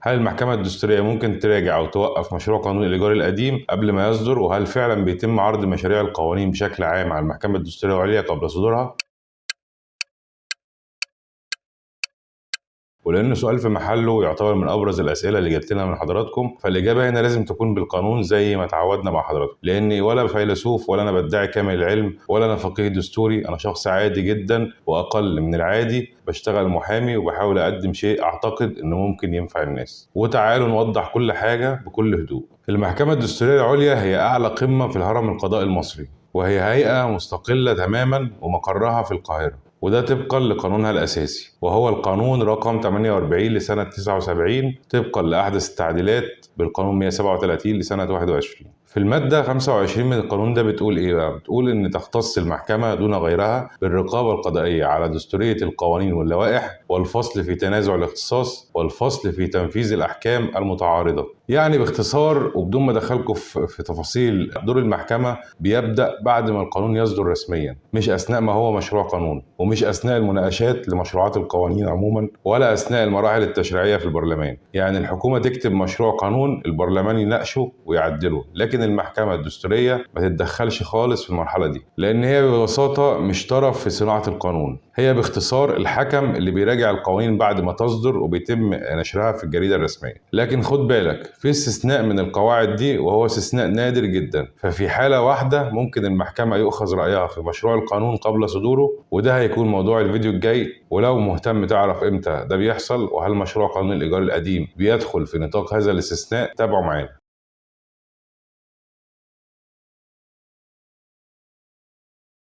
هل المحكمة الدستورية ممكن تراجع أو توقف مشروع قانون الإيجار القديم قبل ما يصدر؟ وهل فعلا بيتم عرض مشاريع القوانين بشكل عام على المحكمة الدستورية العليا قبل صدورها؟ ولأنه سؤال في محله ويعتبر من أبرز الأسئلة اللي جات لنا من حضراتكم، فالإجابة هنا لازم تكون بالقانون زي ما تعودنا مع حضراتكم، لأني ولا فيلسوف ولا أنا بدعي كامل العلم ولا أنا فقيه دستوري، أنا شخص عادي جدا وأقل من العادي، بشتغل محامي وبحاول أقدم شيء أعتقد إنه ممكن ينفع الناس. وتعالوا نوضح كل حاجة بكل هدوء. المحكمة الدستورية العليا هي أعلى قمة في الهرم القضائي المصري، وهي هيئة مستقلة تماما ومقرها في القاهرة، وده طبقا لقانونها الأساسي، وهو القانون رقم 48 لسنة 79 طبقا لأحدث التعديلات بالقانون 137 لسنة 21. في المادة 25 من القانون ده بتقول إيه بقى؟ بتقول إن تختص المحكمة دون غيرها بالرقابة القضائية على دستورية القوانين واللوائح، والفصل في تنازع الاختصاص، والفصل في تنفيذ الأحكام المتعارضة. يعني باختصار وبدون ما أدخلكم في تفاصيل، دور المحكمة بيبدأ بعد ما القانون يصدر رسميا، مش أثناء ما هو مشروع قانون، ومش أثناء المناقشات لمشروعات القوانين عموما، ولا أثناء المراحل التشريعية في البرلمان. يعني الحكومة تكتب مشروع قانون، البرلمان يناقشه ويعدله، لكن المحكمة الدستورية ما تتدخلش خالص في المرحلة دي، لأن هي ببساطة مش طرف في صناعة القانون. هي باختصار الحكم اللي بيراجع القوانين بعد ما تصدر وبيتم نشرها في الجريدة الرسمية. لكن خد بالك، في استثناء من القواعد دي، وهو استثناء نادر جدا. ففي حالة واحدة ممكن المحكمة يؤخذ رأيها في مشروع القانون قبل صدوره، وده هيكون موضوع الفيديو الجاي. ولو مهتم تعرف امتى ده بيحصل وهل مشروع قانون الإيجار القديم بيدخل في نطاق هذا الاستثناء، تابعوا معانا.